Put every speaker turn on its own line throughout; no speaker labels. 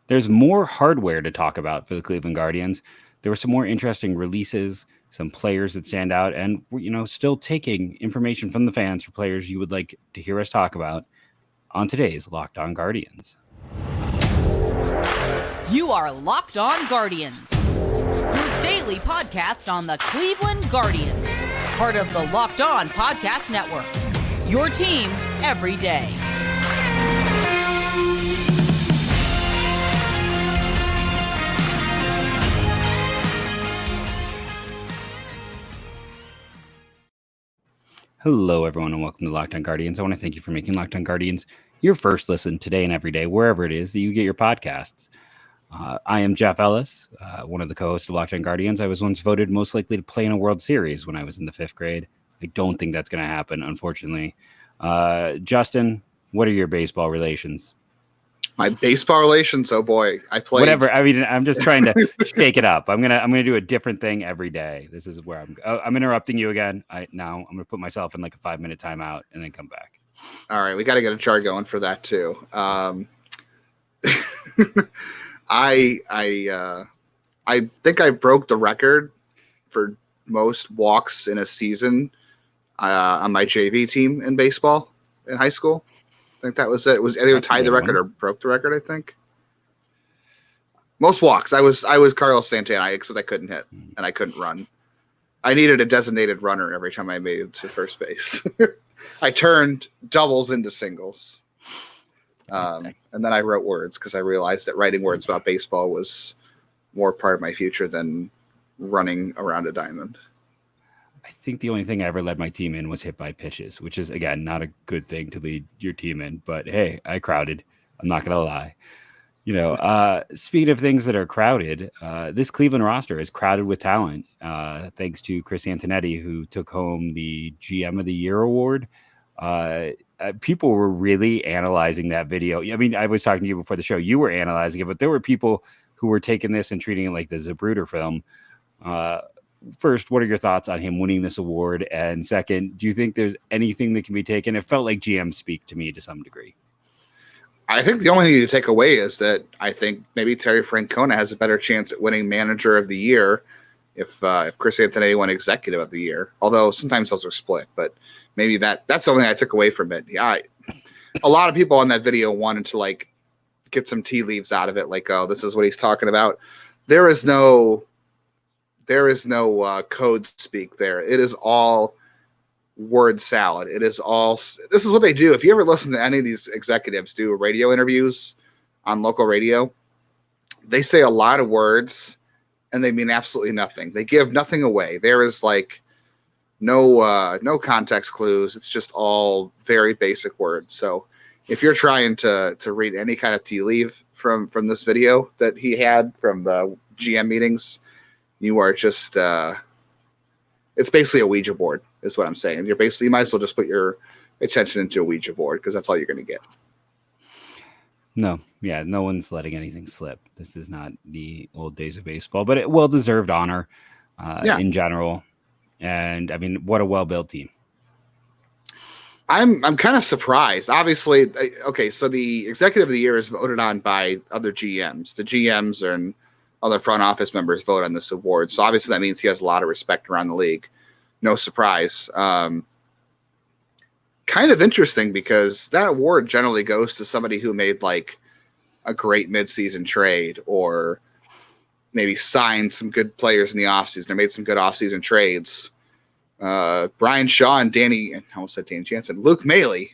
there's more hardware to talk about for the Cleveland Guardians. There were some more interesting releases, some players that stand out, and still taking information from the fans for players you would like to hear us talk about on today's Locked On Guardians.
You are Locked On Guardians, your daily podcast on the Cleveland Guardians, part of the Locked On Podcast Network, your team every day.
Hello, everyone, and welcome to Locked On Guardians. I want to thank you for making Locked On Guardians your first listen today and every day, wherever it is that you get your podcasts. I am Jeff Ellis, one of the co-hosts of Locked On Guardians. I was once voted most likely to play in a World Series when I was in the 5th grade. I don't think that's going to happen, unfortunately. Justin, what are your baseball relations?
My baseball relations? Oh boy, I played.
Whatever. I mean, I'm just trying to shake it up. I'm gonna do a different thing every day. This is where I'm interrupting you again. I'm gonna put myself in like a 5-minute timeout and then come back.
All right, we got to get a chart going for that too. I think I broke the record for most walks in a season on my JV team in baseball in high school. I think that was it. It was either tied the record or broke the record, I think. Most walks. I was Carlos Santana, except I couldn't hit and I couldn't run. I needed a designated runner every time I made it to first base. I turned doubles into singles. And then I wrote words because I realized that writing words about baseball was more part of my future than running around a diamond.
I think the only thing I ever led my team in was hit by pitches, which is, again, not a good thing to lead your team in. But, hey, I crowded. I'm not going to lie. Speaking of things that are crowded, this Cleveland roster is crowded with talent, thanks to Chris Antonetti, who took home the GM of the Year award. People were really analyzing that video. I mean, I was talking to you before the show. You were analyzing it, but there were people who were taking this and treating it like the Zapruder film. First, what are your thoughts on him winning this award? And second, do you think there's anything that can be taken? It felt like GM speak to me to some degree.
I think the only thing you take away is that I think maybe Terry Francona has a better chance at winning Manager of the Year if Chris Antonetti won Executive of the Year. Although sometimes those are split, but maybe that's the only thing I took away from it. Yeah, a lot of people on that video wanted to get some tea leaves out of it, like, oh, this is what he's talking about. There is no code speak there. It is all word salad. This is what they do. If you ever listen to any of these executives do radio interviews on local radio, they say a lot of words and they mean absolutely nothing. They give nothing away. There is no context clues. It's just all very basic words. So if you're trying to read any kind of tea leaf from this video that he had from the GM meetings, you are just it's basically a Ouija board is what I'm saying. You might as well just put your attention into a Ouija board because that's all you're going to get.
No one's letting anything slip. This is not the old days of baseball, but it well-deserved honor in general. And I mean, what a well-built team.
I'm kind of surprised. Obviously, okay, so the Executive of the Year is voted on by other GMs. The GMs and other front office members vote on this award. So obviously that means he has a lot of respect around the league. No surprise. Kind of interesting because that award generally goes to somebody who made a great midseason trade or maybe signed some good players in the offseason or made some good offseason trades. Brian Shaw and Danny Jansen, Luke Maile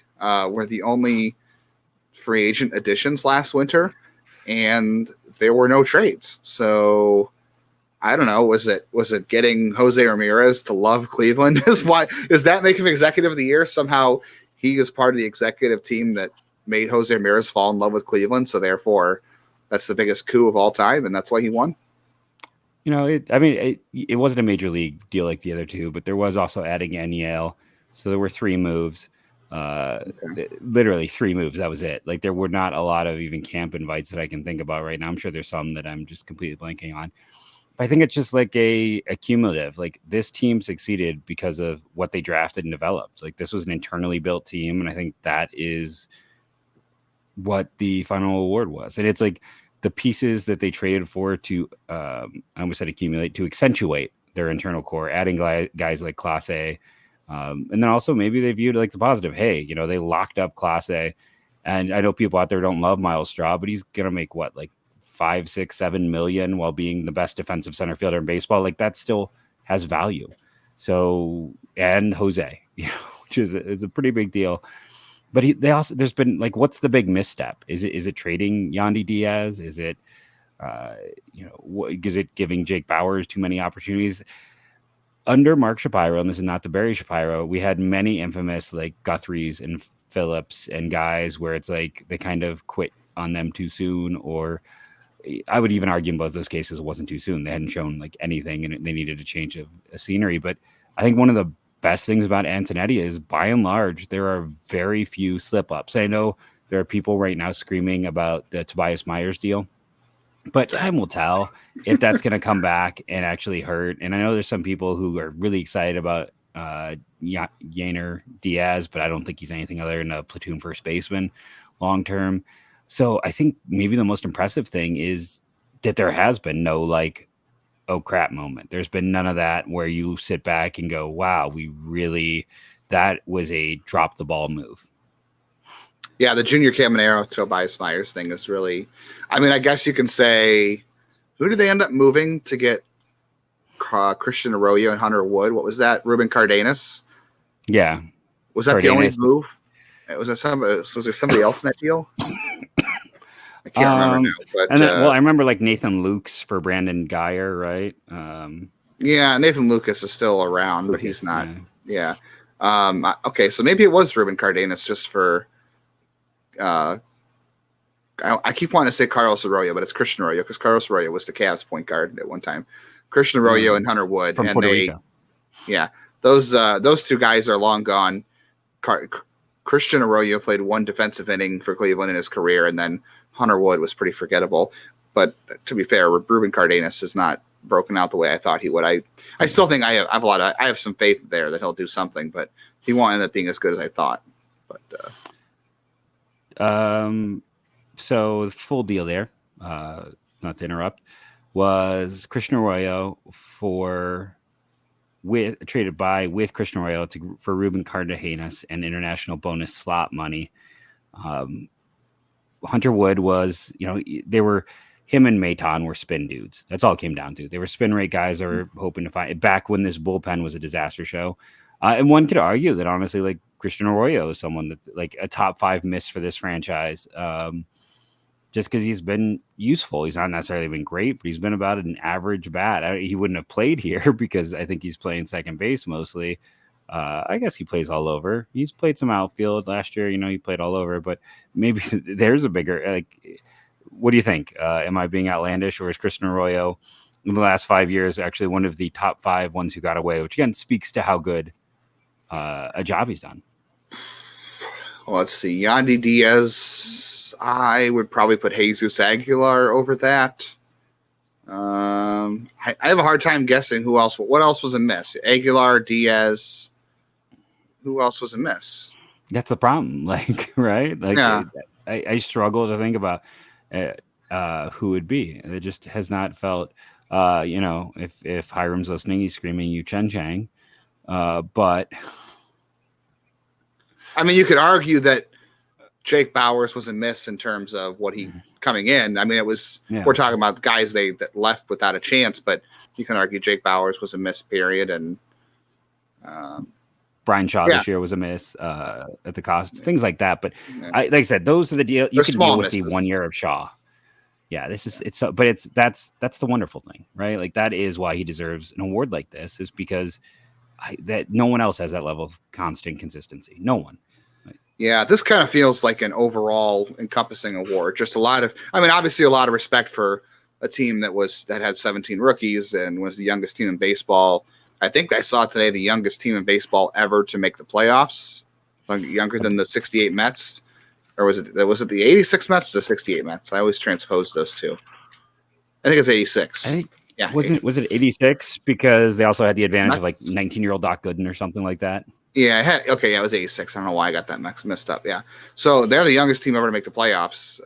were the only free agent additions last winter, and there were no trades. So I don't know. Was it getting Jose Ramirez to love Cleveland? Does that make him Executive of the Year? Somehow he is part of the executive team that made Jose Ramirez fall in love with Cleveland. So therefore that's the biggest coup of all time. And that's why he won.
It wasn't a major league deal like the other two, but there was also adding NEL. So there were 3 moves. Literally 3 moves. That was it. There were not a lot of even camp invites that I can think about right now. I'm sure there's some that I'm just completely blanking on. But I think it's just a cumulative. This team succeeded because of what they drafted and developed. This was an internally built team, and I think that is what the final award was. And it's the pieces that they traded for to, I almost said accumulate, to accentuate their internal core, adding guys like Class A. And then also maybe they viewed like the positive. Hey, you know, they locked up Class A. And I know people out there don't love Miles Straw, but he's going to make what, like 5, 6, 7 million while being the best defensive center fielder in baseball. Like that still has value. So, and Jose, you know, which is a pretty big deal. But there's been like, what's the big misstep? Is it trading Yandy Diaz? Is it, is it giving Jake Bauers too many opportunities? Under Mark Shapiro, and this is not the Barry Shapiro, we had many infamous like Guthries and Phillips and guys where it's like they kind of quit on them too soon, or I would even argue in both those cases it wasn't too soon. They hadn't shown like anything and they needed a change of scenery. But I think one of the best things about Antonetti is by and large, there are very few slip ups. I know there are people right now screaming about the Tobias Myers deal, but time will tell if that's going to come back and actually hurt. And I know there's some people who are really excited about Yainer Diaz, but I don't think he's anything other than a platoon first baseman long term. So I think maybe the most impressive thing is that there has been no like, oh crap moment. There's been none of that where you sit back and go, wow, that was a drop the ball move.
Yeah, the Junior Caminero Tobias Myers thing is really, I mean, I guess you can say, who did they end up moving to get Christian Arroyo and Hunter Wood? What was that? Ruben Cardenas?
Yeah.
Was that
Cardenas.
the only move? Was there somebody else in that deal? I can't remember now. But,
and then, I remember like Nathan Lukes for Brandon Geyer, right?
Yeah, Nathan Lucas is still around, but he's not. Yeah. Okay, so maybe it was Ruben Cardenas just for. I keep wanting to say Carlos Arroyo, but it's Christian Arroyo because Carlos Arroyo was the Cavs point guard at one time. Christian Arroyo and Hunter Wood
from Puerto Rico.
Yeah, those two guys are long gone. Christian Arroyo played one defensive inning for Cleveland in his career, and then Hunter Wood was pretty forgettable. But to be fair, Ruben Cardenas has not broken out the way I thought he would. I still think I have some faith there that he'll do something, but he won't end up being as good as I thought. But
so the full deal there, not to interrupt, was Christian Arroyo traded with Christian Arroyo for Ruben Cardenas and international bonus slot money. Hunter Wood was, him and Maton were spin dudes. That's all it came down to. They were spin rate guys that were hoping to find back when this bullpen was a disaster show. And one could argue that honestly, like Christian Arroyo is someone that's like a top 5 miss for this franchise. Just because he's been useful. He's not necessarily been great, but he's been about an average bat. He wouldn't have played here because I think he's playing second base mostly. I guess he plays all over. He's played some outfield last year. He played all over, but maybe there's a bigger, like, what do you think? Am I being outlandish, or is Christian Arroyo in the last 5 years actually one of the top 5 ones who got away, which again speaks to how good a job he's done?
Well, let's see. Yandy Diaz, I would probably put Jesus Aguilar over that. I have a hard time guessing who else. What else was a miss? Aguilar, Diaz. Who else was a miss?
That's the problem. Like, right? Like, yeah. I struggle to think about who would be. It just has not felt. If Hiram's listening, he's screaming "You Chen Chang," but.
I mean, you could argue that Jake Bauers was a miss in terms of what he coming in. I mean, it was we're talking about guys that left without a chance, but you can argue Jake Bauers was a miss, period. And
Brian Shaw this year was a miss at the cost, things like that. But like I said, those are the deal. You can deal with the 1 year of Shaw. Yeah, that's the wonderful thing, right? Like that is why he deserves an award like this, is because that no one else has that level of constant consistency. No one.
Yeah, this kind of feels like an overall encompassing award. Just obviously a lot of respect for a team that had 17 rookies and was the youngest team in baseball. I think I saw today the youngest team in baseball ever to make the playoffs, younger than the 68 Mets. Or was it the 86 Mets or the 68 Mets? I always transpose those two. I think it's 86. Yeah,
was it 86 because they also had the advantage of like 19-year-old Doc Gooden or something like that?
Yeah, it was 86. I don't know why I got that messed up. Yeah, so they're the youngest team ever to make the playoffs.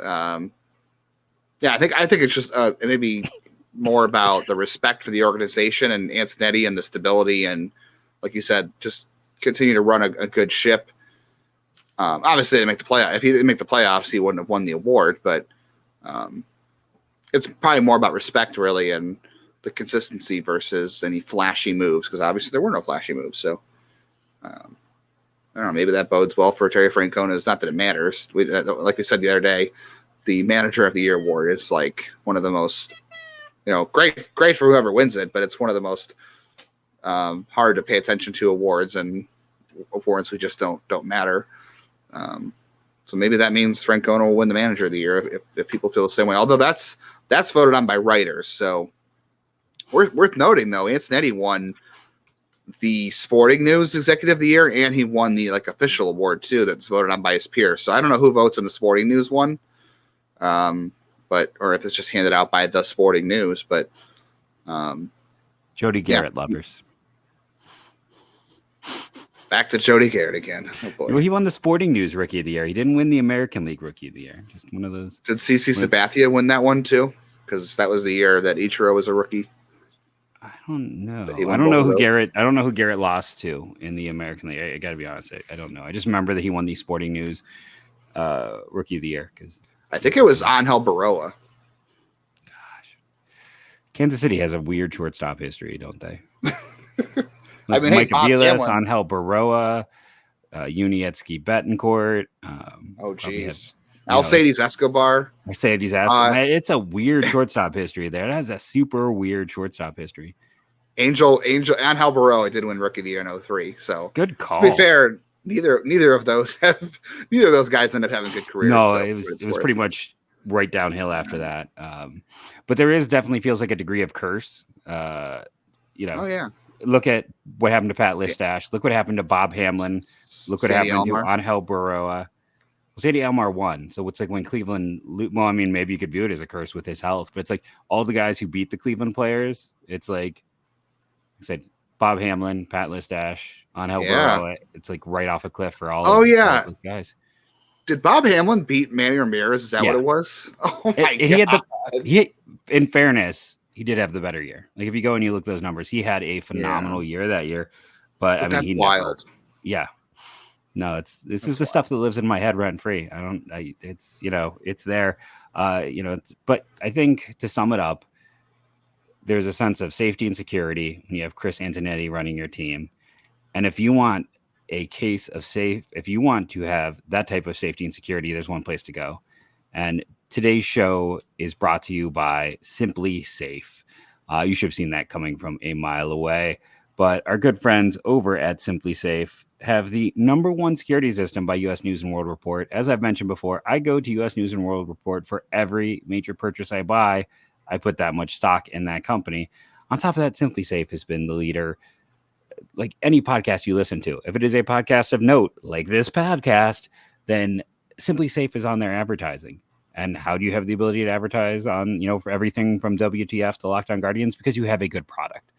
Yeah, I think it's just maybe more about the respect for the organization and Antonetti and the stability and, like you said, just continue to run a good ship. Obviously, they didn't make the playoff. If he didn't make the playoffs, he wouldn't have won the award. But it's probably more about respect, really, and the consistency versus any flashy moves, because obviously there were no flashy moves. So I don't know. Maybe that bodes well for Terry Francona. It's not that it matters. Like we said the other day, the Manager of the Year award is like one of the most, great for whoever wins it, but it's one of the most hard to pay attention to awards, and awards who just don't matter. So maybe that means Francona will win the Manager of the Year if people feel the same way. Although that's voted on by writers. So worth noting, though, Antonetti won the Sporting News Executive of the Year, and he won the official award too. That's voted on by his peers. So I don't know who votes in the Sporting News one, or if it's just handed out by the Sporting News. But
Jody Garrett lovers.
Back to Jody Garrett again. Oh boy.
Well, he won the Sporting News Rookie of the Year. He didn't win the American League Rookie of the Year. Just one of those.
Did CC Sabathia win that one too? Because that was the year that Ichiro was a rookie.
I don't know. I don't know who Garrett lost to in the American League. I got to be honest. I don't know. I just remember that he won the Sporting News Rookie of the Year. Because
I think it was Angel Baroa.
Gosh, Kansas City has a weird shortstop history, don't they?
I mean,
Mike Aviles, Angel Baroa, Unietsky Betancourt.
Oh, geez. Alcides Escobar.
Mercedes Escobar. It's a weird shortstop history there. It has a super weird shortstop history.
Angel Baroa did win Rookie of the Year in 2003. So
good call.
To be fair, neither of those guys ended up having good careers.
No,
so
it was pretty much right downhill after that. But there definitely feels like a degree of curse.
Oh yeah.
Look at what happened to Pat Listash. Look what happened to Bob Hamlin. Look what happened to Angel Baroa. Sadie Elmar won. So it's like when Cleveland, well, I mean, maybe you could view it as a curse with his health, but it's like all the guys who beat the Cleveland players. It's like I said, Bob Hamlin, Pat Listash, Angel Baroa. It's like right off a cliff for all of those guys.
Did Bob Hamlin beat Manny Ramirez? Is that what it was? Oh my
God. In fairness, he did have the better year. Like if you go and you look at those numbers, he had a phenomenal year that year. But I mean, he
wild.
No, this is the stuff that lives in my head rent free. It's there. But I think to sum it up, there's a sense of safety and security when you have Chris Antonetti running your team. And if you want if you want to have that type of safety and security, there's one place to go. And today's show is brought to you by Simply Safe. You should have seen that coming from a mile away. But our good friends over at Simply Safe have the #1 security system by U.S. News & World Report. As I've mentioned before, I go to U.S. News & World Report for every major purchase I buy. I put that much stock in that company. On top of that, Simply Safe has been the leader. Like any podcast you listen to, if it is a podcast of note, like this podcast, then Simply Safe is on their advertising. And how do you have the ability to advertise on, for everything from WTF to Locked On Guardians? Because you have a good product.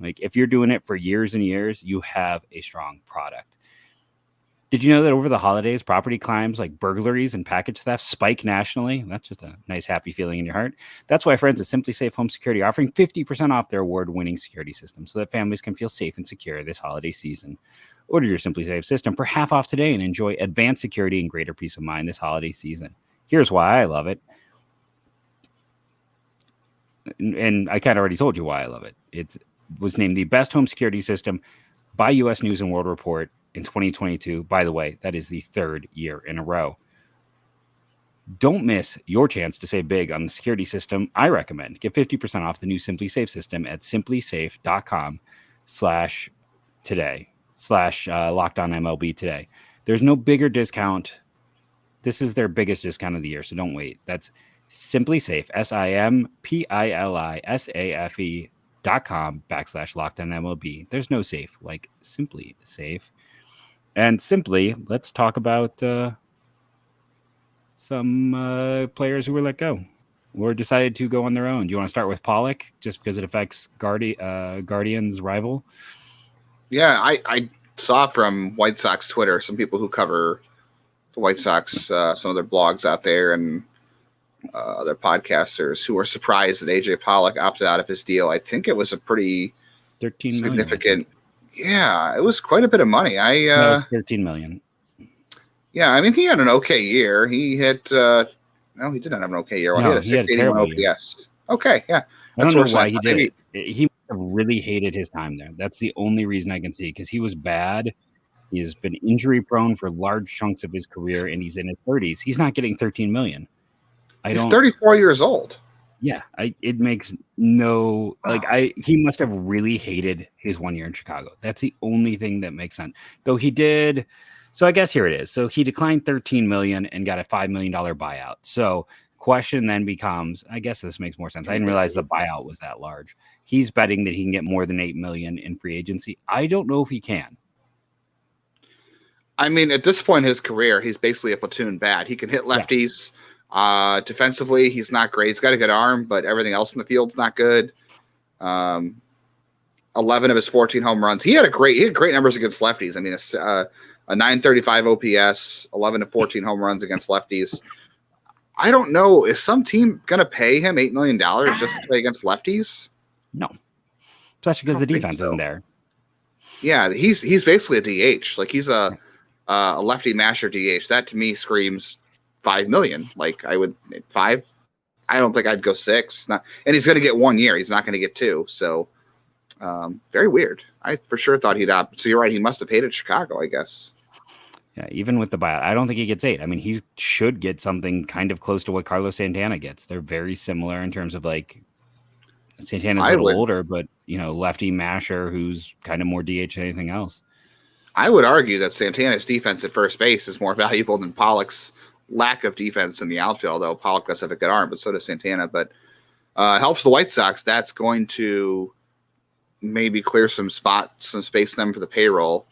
Like if you're doing it for years and years, you have a strong product. Did you know that over the holidays, property crimes like burglaries and package theft spike nationally? That's just a nice, happy feeling in your heart. That's why friends at Simply Safe Home Security are offering 50% off their award-winning security system so that families can feel safe and secure this holiday season. Order your Simply Safe system for half off today and enjoy advanced security and greater peace of mind this holiday season. Here's why I love it. And I kind of already told you why I love it. It was named the best home security system by U.S. News & World Report in 2022. By the way, that is the 3rd year in a row. Don't miss your chance to save big on the security system I recommend. Get 50% off the new Simply Safe system at simplysafe.com/today/LockedOnMLB today. There's no bigger discount. This is their biggest discount of the year, so don't wait. That's Simply Safe, simplysafe.com/LockedOnMLB. There's no safe like Simply Safe. And simply, let's talk about some players who were let go or decided to go on their own. Do you want to start with Pollock just because it affects Guardians' rival?
Yeah, I saw from White Sox Twitter some people who cover the White Sox, some of their blogs out there, and other podcasters who were surprised that AJ Pollock opted out of his deal. I think it was a pretty
13
significant. Yeah, it was quite a bit of money.
That was 13 million.
Yeah, I mean, he had an okay year. He hit. No, he didn't have an okay year. Well,
No,
he had a 681 OPS. Okay, yeah.
I don't know why he did it. He must have really hated his time there. That's the only reason I can see, because he was bad. He has been injury prone for large chunks of his career, and he's in his 30s. He's not getting 13 million.
He's 34 years old.
Yeah, it makes no he must have really hated his 1 year in Chicago. That's the only thing that makes sense. Though he did. So I guess here it is. So he declined 13 million and got a $5 million buyout. So question then becomes, I guess this makes more sense. I didn't realize the buyout was that large. He's betting that he can get more than 8 million in free agency. I don't know if he can.
I mean, at this point in his career, he's basically a platoon bat. He can hit lefties. Yeah. Defensively, he's not great. He's got a good arm, but everything else in the field's not good. 11 of his 14 home runs. He had great numbers against lefties. I mean, a 935 OPS, 11 to 14 home runs against lefties. I don't know. Is some team going to pay him $8 million just to play against lefties?
No, especially because the defense isn't there.
Yeah, he's basically a DH. Like, he's a lefty masher DH. That to me screams $5 million. Like, I would 5. I don't think I'd go 6. And he's going to get 1 year. He's not going to get 2. So very weird. I for sure thought he'd opt. So you're right. He must have hated Chicago, I guess.
Yeah, even with the buyout, I don't think he gets 8. I mean, he should get something kind of close to what Carlos Santana gets. They're very similar in terms of, like, Santana's a little older, but, lefty masher who's kind of more DH than anything else.
I would argue that Santana's defense at first base is more valuable than Pollock's lack of defense in the outfield, although Pollock does have a good arm, but so does Santana. But helps the White Sox. That's going to maybe clear some space them for the payroll.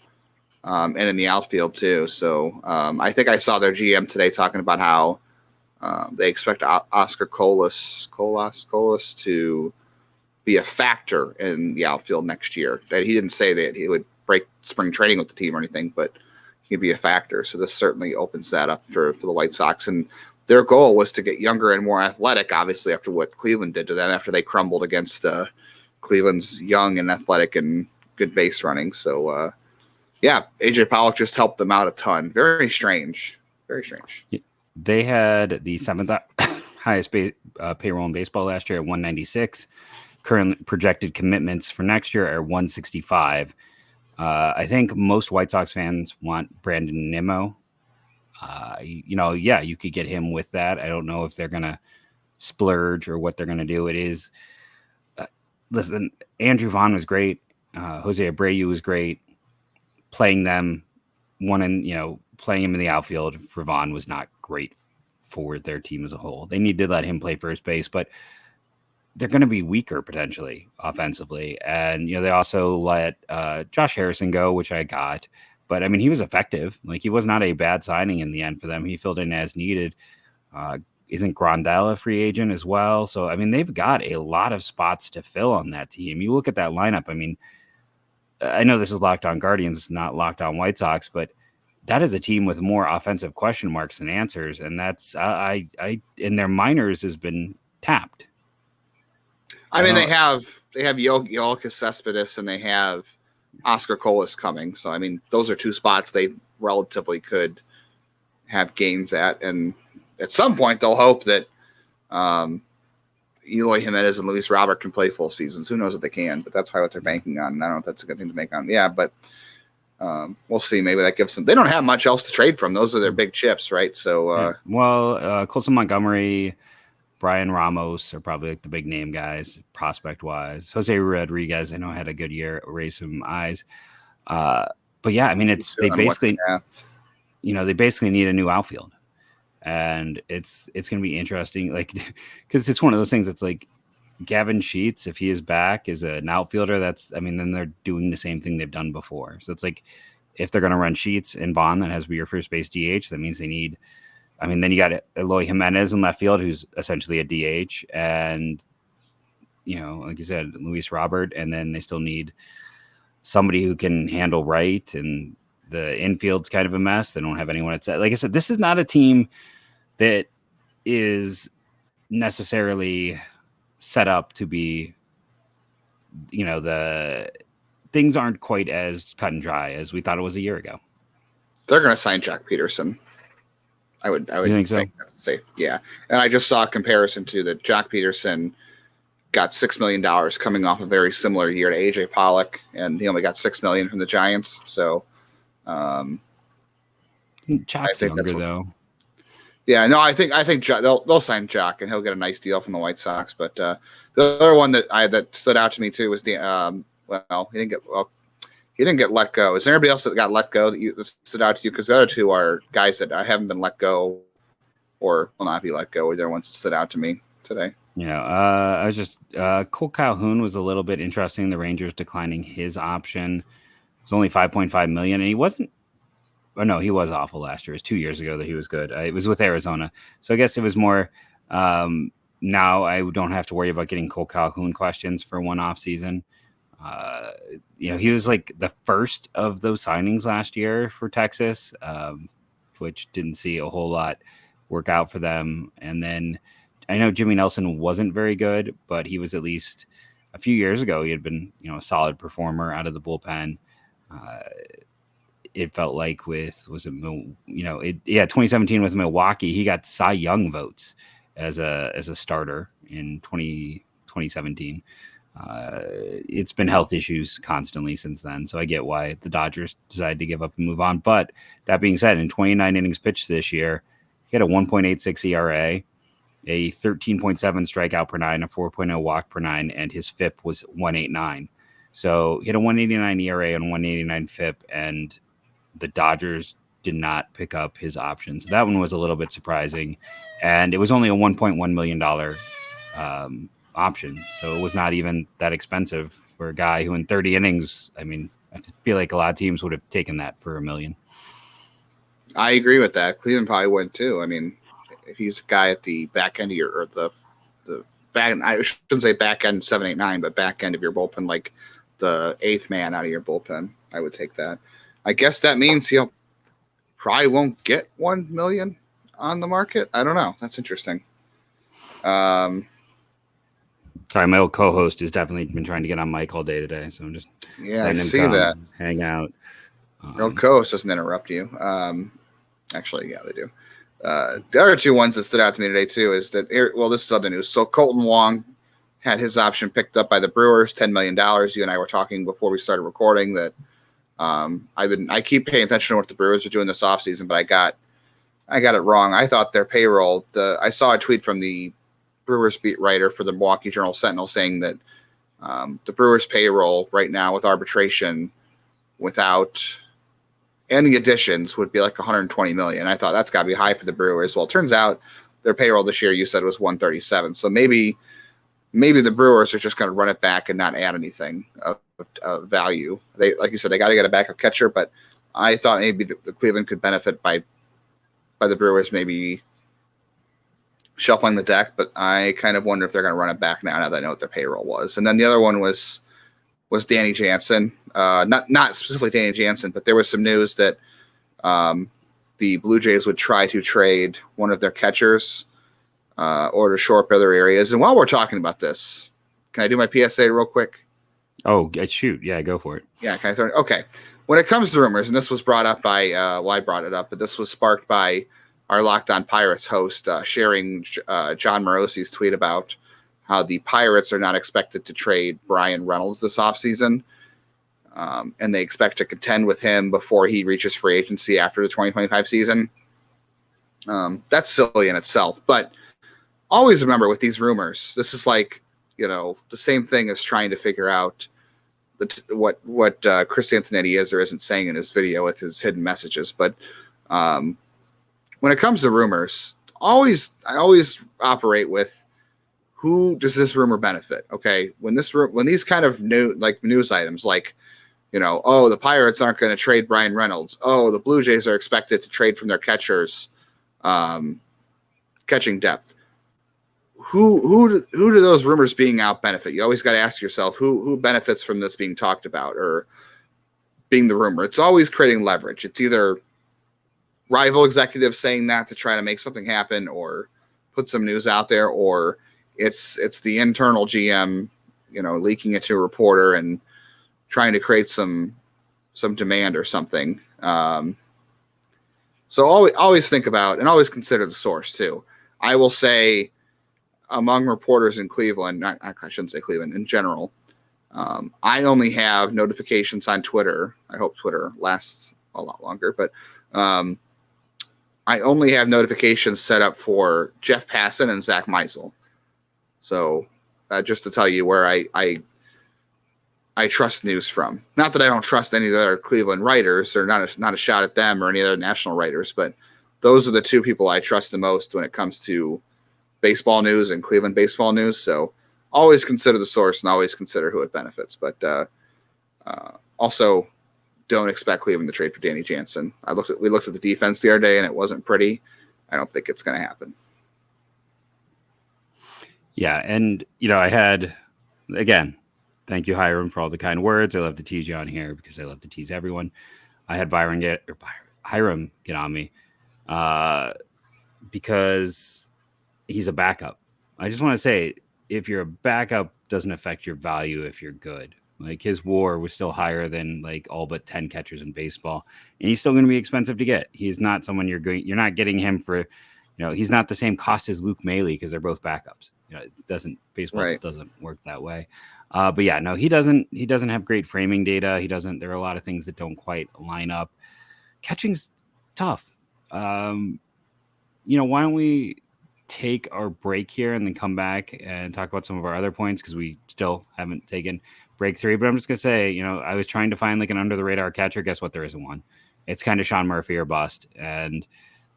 And in the outfield too. So I think I saw their GM today talking about how they expect Oscar Colas to be a factor in the outfield next year. That he didn't say that he would break spring training with the team or anything, but he'd be a factor. So this certainly opens that up for the White Sox. And their goal was to get younger and more athletic, obviously, after what Cleveland did to them, after they crumbled against Cleveland's young and athletic and good base running. So, yeah, AJ Pollock just helped them out a ton. Very strange. Very strange.
They had the 7th highest payroll in baseball last year at 196. Current projected commitments for next year are 165. I think most White Sox fans want Brandon Nimmo. You could get him with that. I don't know if they're going to splurge or what they're going to do. It is, listen, Andrew Vaughn was great. Jose Abreu was great. Playing him in the outfield for Vaughn was not great for their team as a whole. They need to let him play first base, but they're going to be weaker potentially offensively. And, they also let Josh Harrison go, which I got. But, I mean, he was effective. Like, he was not a bad signing in the end for them. He filled in as needed. Isn't Grandal a free agent as well? So, I mean, they've got a lot of spots to fill on that team. You look at that lineup, I mean, I know this is Locked On Guardians, not Locked On White Sox, but that is a team with more offensive question marks than answers, and that's in their minors has been tapped.
I mean, they have Yoelkis Cespedes and they have Oscar Colas coming. So I mean, those are 2 spots they relatively could have gains at, and at some point they'll hope that Eloy Jimenez and Luis Robert can play full seasons. Who knows if they can, but that's probably what they're banking on. And I don't know if that's a good thing to make on. Yeah, but we'll see. Maybe that gives them. They don't have much else to trade from. Those are their big chips, right? So,
Colson Montgomery, Brian Ramos are probably like the big name guys, prospect wise. Jose Rodriguez, I know had a good year, raised some eyes. But yeah, I mean, they basically need a new outfield. And it's going to be interesting, like, because it's one of those things that's like Gavin Sheets, if he is back, is an outfielder. Then they're doing the same thing they've done before. So it's like if they're going to run Sheets and Bond, that has to be your first base DH. That means they need. Then you got Eloy Jimenez in left field, who's essentially a DH, and like you said, Luis Robert, and then they still need somebody who can handle right. And the infield's kind of a mess. They don't have anyone at set. Like I said, this is not a team that is necessarily set up to be, the things aren't quite as cut and dry as we thought it was a year ago.
They're going to sign Jack Peterson. I would
You think so?
that's safe. Yeah. And I just saw a comparison to that. Jack Peterson got $6 million coming off a very similar year to AJ Pollock, and he only got $6 million from the Giants. So,
Jack's younger though.
Yeah, no, I think they'll sign Jack, and he'll get a nice deal from the White Sox. But the other one that stood out to me too was he didn't get let go. Is there anybody else that got let go that stood out to you? Because the other two are guys that I haven't been let go or will not be let go. They're ones that stood out to me today.
I was just Cole Calhoun was a little bit interesting. The Rangers declining his option. It was only $5.5 million, and he wasn't. Oh no, he was awful last year. It was 2 years ago that he was good. It was with Arizona, so I guess it was more. Now I don't have to worry about getting Cole Calhoun questions for one off season. He was like the first of those signings last year for Texas, which didn't see a whole lot work out for them. And then I know Jimmy Nelson wasn't very good, but he was at least a few years ago. He had been, a solid performer out of the bullpen. It felt like 2017 with Milwaukee, he got Cy Young votes as a starter in 2017. It's been health issues constantly since then, so I get why the Dodgers decided to give up and move on. But that being said, in 29 innings pitched this year, he had a 1.86 ERA, a 13.7 strikeout per nine, a 4.0 walk per nine, and his FIP was 189. So he had a 189 ERA and 189 FIP, and the Dodgers did not pick up his option. So that one was a little bit surprising, and it was only a $1.1 million option. So it was not even that expensive for a guy who in 30 innings, I feel like a lot of teams would have taken that for $1 million.
I agree with that. Cleveland probably would too. If he's a guy at the back end of the back, I shouldn't say back end 7, 8, 9, but back end of your bullpen, like the eighth man out of your bullpen, I would take that. I guess that means he'll probably won't get $1 million on the market. I don't know. That's interesting.
Sorry, my old co-host has definitely been trying to get on Mike all day today, so I'm just
I see that.
Hang out.
Your old co-host doesn't interrupt you. Actually, yeah, they do. The other two ones that stood out to me today too is that this is other news. So Colton Wong had his option picked up by the Brewers, $10 million. You and I were talking before we started recording that I keep paying attention to what the Brewers are doing this offseason, but I got it wrong. I thought their payroll. I saw a tweet from the Brewers beat writer for the Milwaukee Journal-Sentinel saying that the Brewers payroll right now with arbitration without any additions would be like $120 million. I thought that's got to be high for the Brewers. Well, it turns out their payroll this year, you said, was $137. So maybe the Brewers are just going to run it back and not add anything of value. They, like you said, they got to get a backup catcher, but I thought maybe the Cleveland could benefit by the Brewers maybe shuffling the deck, but I kind of wonder if they're going to run it back now that I know what their payroll was. And then the other one was Danny Jansen. Not specifically Danny Jansen, but there was some news that the Blue Jays would try to trade one of their catchers or to shore up other areas. And while we're talking about this, can I do my PSA real quick?
Oh, shoot. Yeah, go for it.
Yeah, can I throw it? Okay. When it comes to rumors, and this was brought up by, I brought it up, but this was sparked by our Locked On Pirates host sharing John Morosi's tweet about how the Pirates are not expected to trade Brian Reynolds this offseason, and they expect to contend with him before he reaches free agency after the 2025 season. That's silly in itself, but always remember with these rumors, this is like, the same thing as trying to figure out what Chris Antonetti is or isn't saying in his video with his hidden messages. But when it comes to rumors, I always operate with who does this rumor benefit? Okay, when these kind of news items like, the Pirates aren't going to trade Brian Reynolds. Oh, the Blue Jays are expected to trade from their catchers, catching depth. Who do those rumors being out benefit? You always got to ask yourself who benefits from this being talked about or being the rumor. It's always creating leverage. It's either rival executives saying that to try to make something happen or put some news out there, or it's the internal GM, leaking it to a reporter and trying to create some demand or something. So always think about and always consider the source too. I will say, among reporters in Cleveland, I shouldn't say Cleveland, in general, I only have notifications on Twitter. I hope Twitter lasts a lot longer, but I only have notifications set up for Jeff Passan and Zach Meisel. So just to tell you where I trust news from. Not that I don't trust any of the other Cleveland writers, or not a shot at them or any other national writers, but those are the two people I trust the most when it comes to baseball news and Cleveland baseball news. So always consider the source and always consider who it benefits. But also don't expect Cleveland to trade for Danny Jansen. We looked at the defense the other day and it wasn't pretty. I don't think it's going to happen.
Yeah. And, I had, again, thank you, Hiram, for all the kind words. I love to tease you on here because I love to tease everyone. I had Hiram get on me because he's a backup. I just want to say, if you're a backup, doesn't affect your value if you're good. Like, his WAR was still higher than like all but 10 catchers in baseball, and he's still going to be expensive to get. He's not someone you're not getting him for, he's not the same cost as Luke Maile because they're both backups. Baseball doesn't work that way. But yeah, no, he doesn't have great framing data. There are a lot of things that don't quite line up. Catching's tough. Why don't we take our break here and then come back and talk about some of our other points, because we still haven't taken break 3. But I'm just going to say, I was trying to find like an under the radar catcher. Guess what? There isn't one. It's kind of Sean Murphy or bust. And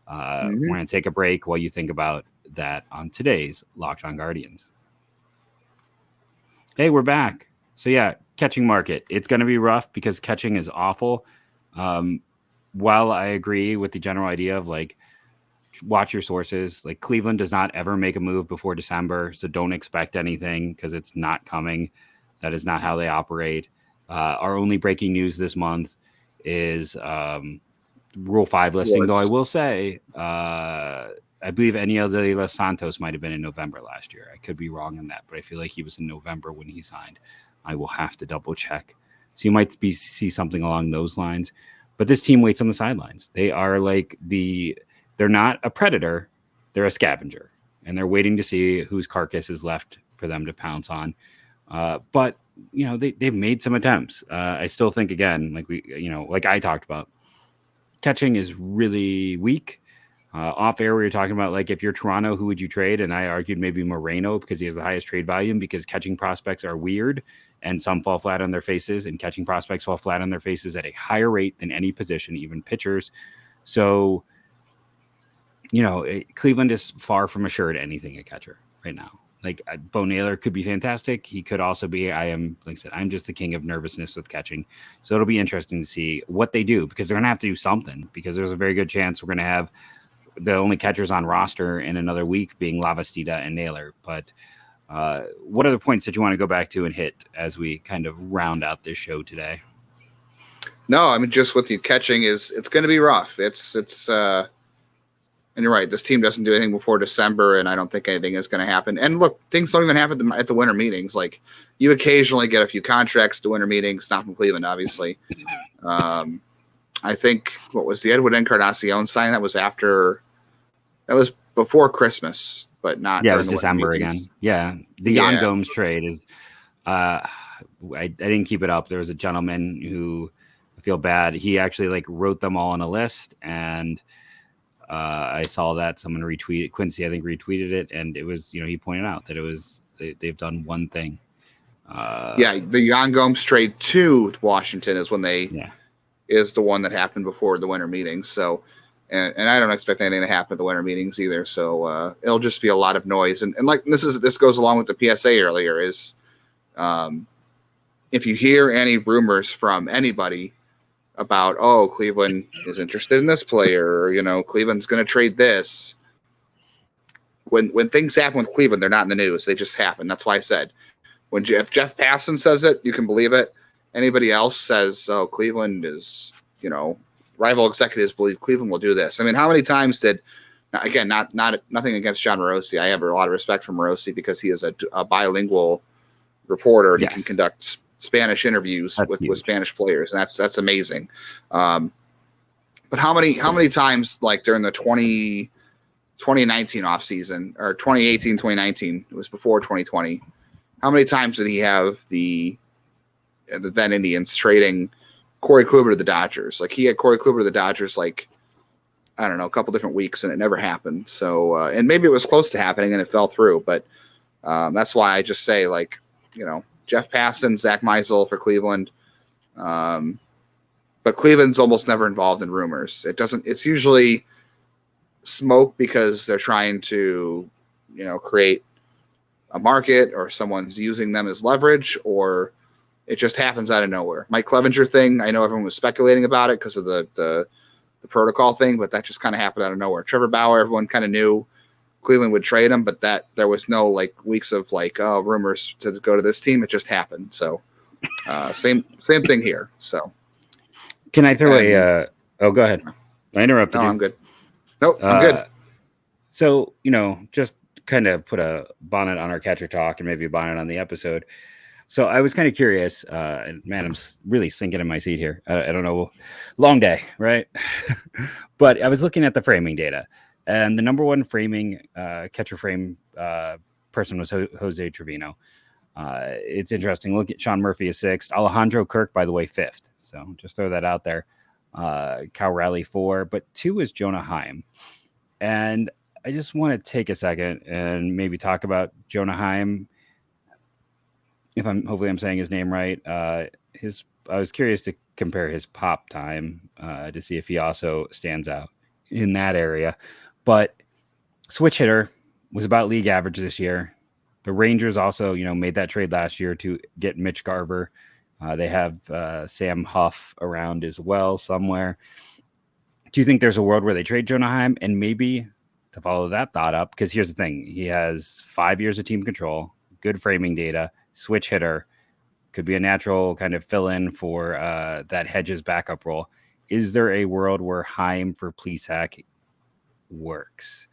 we're going to take a break while you think about that on today's Locked On Guardians. Hey, we're back. So yeah, catching market. It's going to be rough because catching is awful. While I agree with the general idea of like, watch your sources, like Cleveland does not ever make a move before December. So don't expect anything because it's not coming. That is not how they operate. Our only breaking news this month is Rule 5 listing, though I will say, I believe Enio de Los Santos might have been in November last year. I could be wrong on that, but I feel like he was in November when he signed. I will have to double check. So you might see something along those lines. But this team waits on the sidelines. They are like they're not a predator, they're a scavenger. And they're waiting to see whose carcass is left for them to pounce on. But they've made some attempts. I still think, again, like I talked about, catching is really weak. Off air, we were talking about, like, if you're Toronto, who would you trade? And I argued maybe Moreno because he has the highest trade volume, because catching prospects are weird and some fall flat on their faces, and catching prospects fall flat on their faces at a higher rate than any position, even pitchers. So, Cleveland is far from assured anything at catcher right now. Like, Bo Naylor could be fantastic. He could also be, I'm just the king of nervousness with catching. So it'll be interesting to see what they do, because they're going to have to do something, because there's a very good chance we're going to have the only catchers on roster in another week being Lavastida and Naylor. But what other points that you want to go back to and hit as we kind of round out this show today?
No, I mean, just with the catching it's going to be rough. And you're right. This team doesn't do anything before December, and I don't think anything is going to happen. And look, things don't even happen at the winter meetings. Like, you occasionally get a few contracts to winter meetings, not from Cleveland, obviously. I think, what was the Edwin Encarnacion sign? That was before Christmas, but not.
Yeah, it was December again. Yeah, the Jan Gomes trade is. I didn't keep it up. There was a gentleman who, I feel bad, he actually wrote them all on a list, and I saw that someone retweeted, Quincy, I think, retweeted it, and it was, he pointed out that it was they've done one thing.
The Jan Gomes trade to Washington is when is the one that happened before the winter meetings. So, and I don't expect anything to happen at the winter meetings either. So it'll just be a lot of noise. And this goes along with the PSA earlier is, if you hear any rumors from anybody about, Cleveland is interested in this player, or, Cleveland's going to trade this. When things happen with Cleveland, they're not in the news. They just happen. That's why I said, if Jeff Passan says it, you can believe it. Anybody else says, Cleveland is, rival executives believe Cleveland will do this. I mean, how many times did Now, again, nothing against John Morosi. I have a lot of respect for Morosi because he is a bilingual reporter and he can conduct Spanish interviews with Spanish players, and that's amazing. But how many times, like during the 2019 offseason or 2018, 2019, it was before 2020, how many times did he have the then Indians trading Corey Kluber to the Dodgers? Like he had Corey Kluber to the Dodgers, like, I don't know, a couple different weeks, and it never happened. So, and maybe it was close to happening and it fell through, but that's why I just say, like, Jeff Passan, Zach Meisel for Cleveland. But Cleveland's almost never involved in rumors. It's usually smoke because they're trying to, create a market, or someone's using them as leverage, or it just happens out of nowhere. Mike Clevenger thing, I know everyone was speculating about it because of the protocol thing, but that just kind of happened out of nowhere. Trevor Bauer, everyone kind of knew Cleveland would trade him, but that there was no like weeks of like rumors to go to this team. It just happened. So same thing here. So
can I throw oh, go ahead. I interrupted
you.
I'm
good. Nope, I'm good.
So, just kind of put a bonnet on our catcher talk and maybe a bonnet on the episode. So I was kind of curious, and man, I'm really sinking in my seat here. I don't know, long day, right? But I was looking at the framing data, and the number one framing catcher frame person was Jose Trevino. It's interesting. Look at Sean Murphy is sixth. Alejandro Kirk, by the way, fifth. So just throw that out there. Cal Raleigh 4, but 2 is Jonah Heim. And I just want to take a second and maybe talk about Jonah Heim. Hopefully I'm saying his name right. I was curious to compare his pop time to see if he also stands out in that area. But switch hitter was about league average this year. The Rangers also, made that trade last year to get Mitch Garver. They have Sam Huff around as well somewhere. Do you think there's a world where they trade Jonah Heim? And maybe to follow that thought up, because here's the thing. He has 5 years of team control, good framing data, switch hitter, could be a natural kind of fill-in for that Hedges backup role. Is there a world where Heim for Plesac works?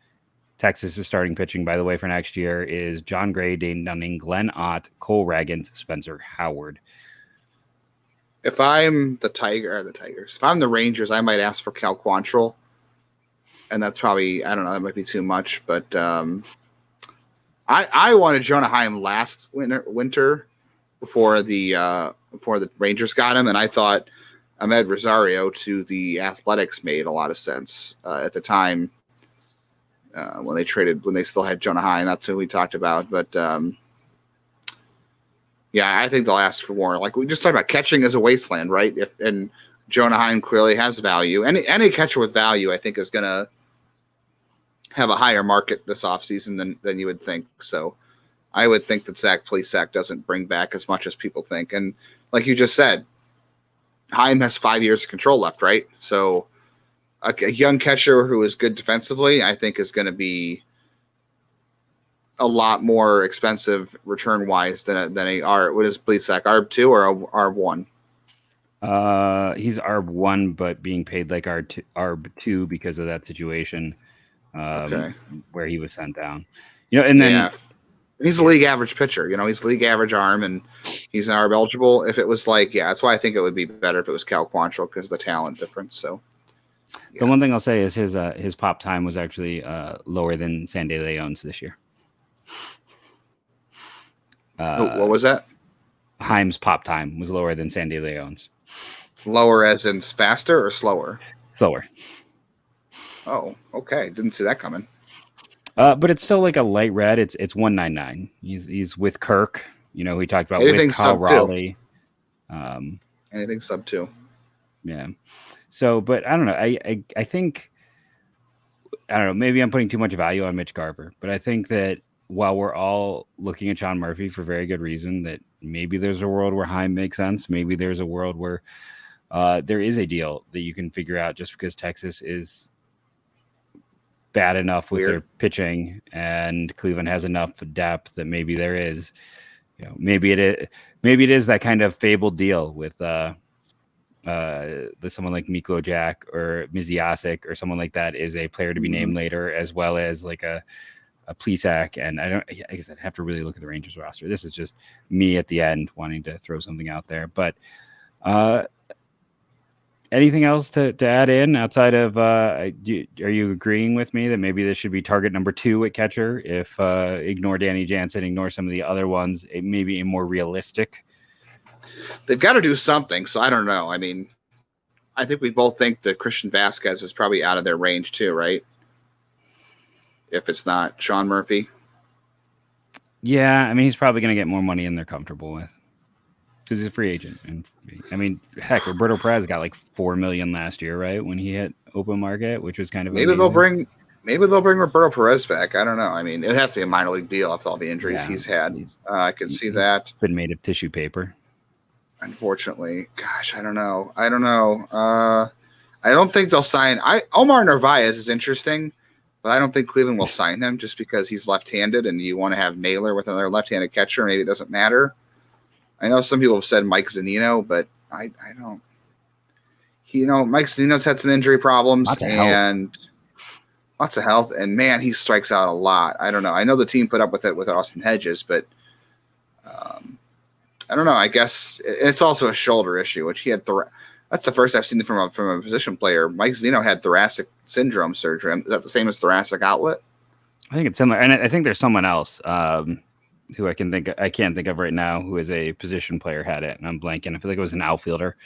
Texas' starting pitching, by the way, for next year is John Gray, Dane Dunning, Glenn Ott, Cole Ragans, Spencer Howard.
If I'm the Tigers, if I'm the Rangers, I might ask for Cal Quantrill. And that's probably, I don't know, that might be too much. But I wanted Jonah Heim last winter before the Rangers got him. And I thought Ahmed Rosario to the Athletics made a lot of sense at the time. When they still had Jonah Heim, that's who we talked about. But yeah, I think they'll ask for more. Like we just talked about, catching is a wasteland, right? And Jonah Heim clearly has value. Any catcher with value, I think, is going to have a higher market this offseason than you would think. So I would think that Zach Plesac doesn't bring back as much as people think. And like you just said, Heim has 5 years of control left, right? So a young catcher who is good defensively, I think, is going to be a lot more expensive return wise than a ARB. What is Plesac, ARB 2 or ARB 1?
He's ARB 1, but being paid like ARB 2 because of that situation where he was sent down. And then
he's a league average pitcher. He's league average arm, and he's an ARB eligible. If it was like, that's why I think it would be better if it was Cal Quantrill because of the talent difference. So. Yeah.
The one thing I'll say is his pop time was actually lower than Sandy Leon's this year.
What was that?
Heim's pop time was lower than Sandy Leon's.
Lower as in faster or slower?
Slower.
Oh, okay. Didn't see that coming.
But it's still like a light red. It's 199. He's with Kirk. We talked about
anything
with Kyle Raleigh.
Anything sub 2.
Yeah. So, but I don't know. I think, I don't know, maybe I'm putting too much value on Mitch Garver, but I think that while we're all looking at Sean Murphy for very good reason, that maybe there's a world where Heim makes sense. Maybe there's a world where there is a deal that you can figure out just because Texas is bad enough with their pitching and Cleveland has enough depth that maybe there is, maybe it is that kind of fabled deal with, someone like Miklo Jack or Miziasic or someone like that is a player to be named later, as well as like a Plesac. And I guess I'd have to really look at the Rangers roster. This is just me at the end wanting to throw something out there. But anything else to add in outside of are you agreeing with me that maybe this should be target number 2 at catcher? If ignore Danny Jansen, ignore some of the other ones, it may be a more realistic.
They've got to do something. So I don't know. I mean, I think we both think that Christian Vasquez is probably out of their range too, right? If it's not Sean Murphy.
Yeah, I mean, he's probably going to get more money than they're comfortable with because he's a free agent. And I mean, heck, Roberto Perez got like $4 million last year, right? When he hit open market, which was kind of
maybe they'll bring Roberto Perez back. I don't know. I mean, it'd have to be a minor league deal after all the injuries he's had. I can see that.
Been made of tissue paper.
Unfortunately, gosh, I don't know. I don't think they'll sign. Omar Narvaez is interesting, but I don't think Cleveland will sign him just because he's left-handed, and you want to have Naylor with another left-handed catcher. Maybe it doesn't matter. I know some people have said Mike Zunino, but I don't. Mike Zunino's had some injury problems lots of health, and man, he strikes out a lot. I don't know. I know the team put up with it with Austin Hedges, but I don't know. I guess it's also a shoulder issue, which he had. That's the first I've seen from a position player. Mike Zunino had thoracic syndrome surgery. Is that the same as thoracic outlet?
I think it's similar, and I think there's someone else who I can't think of right now who is a position player had it, and I'm blanking. I feel like it was an outfielder.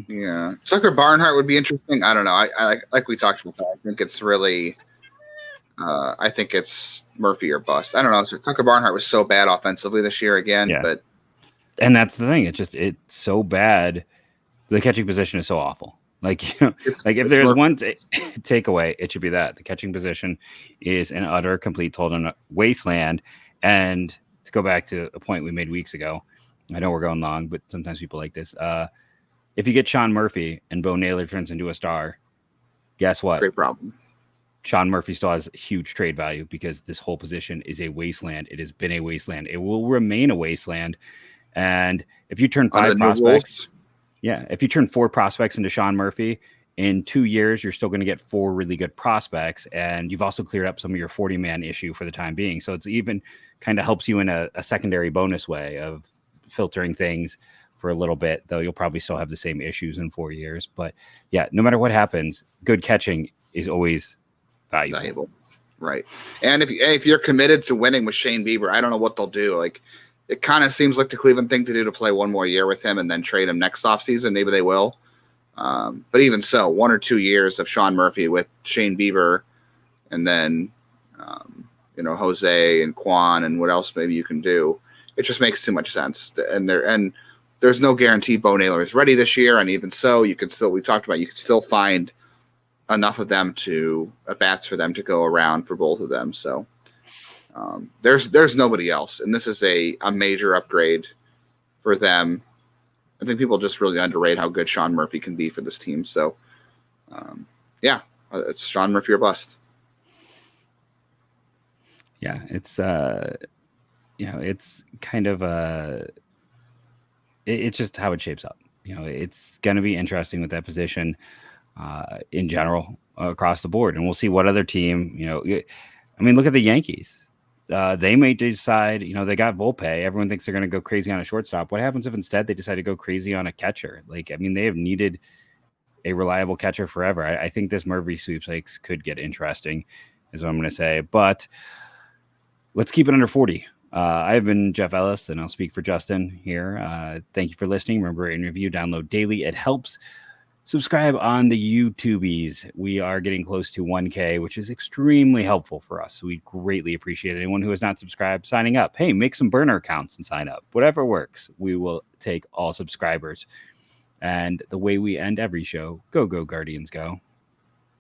Yeah, Tucker Barnhart would be interesting. I don't know. I like we talked about. I think it's really. I think it's Murphy or bust. I don't know. So Tucker Barnhart was so bad offensively this year again, but.
And that's the thing. It's so bad. The catching position is so awful. Like, if there's one takeaway, it should be that the catching position is an utter, complete, total wasteland. And to go back to a point we made weeks ago, I know we're going long, but sometimes people like this. If you get Sean Murphy and Bo Naylor turns into a star, guess what?
Great problem.
Sean Murphy still has huge trade value because this whole position is a wasteland. It has been a wasteland. It will remain a wasteland. And if you turn 5 prospects, if you turn 4 prospects into Sean Murphy in 2 years, you're still going to get 4 really good prospects. And you've also cleared up some of your 40-man issue for the time being. So it's even kind of helps you in a secondary bonus way of filtering things for a little bit, though you'll probably still have the same issues in 4 years. But yeah, no matter what happens, good catching is always valuable.
Right. And if you're committed to winning with Shane Bieber, I don't know what they'll do. Like, it kind of seems like the Cleveland thing to do to play one more year with him and then trade him next offseason. Maybe they will. But even so, 1 or 2 years of Sean Murphy with Shane Bieber and then, Jose and Quan and what else maybe you can do. It just makes too much sense. And there's no guarantee Bo Naylor is ready this year. And even so, you could still find enough of them bats for them to go around for both of them. So, there's nobody else, and this is a major upgrade for them. I think people just really underrate how good Sean Murphy can be for this team. So, it's Sean Murphy or bust.
Yeah, it's it's kind of it's just how it shapes up. It's going to be interesting with that position in general across the board, and we'll see what other team. I mean, look at the Yankees. They may decide, they got Volpe. Everyone thinks they're going to go crazy on a shortstop. What happens if instead they decide to go crazy on a catcher? They have needed a reliable catcher forever. I think this Murphy sweepstakes could get interesting, is what I'm going to say. But let's keep it under 40. I've been Jeff Ellis, and I'll speak for Justin here. Thank you for listening. Remember, rate and review, download daily. It helps. Subscribe on the YouTubies. We are getting close to 1K, which is extremely helpful for us. We greatly appreciate anyone who has not subscribed signing up. Hey, make some burner accounts and sign up. Whatever works. We will take all subscribers. And the way we end every show, go Guardians, go.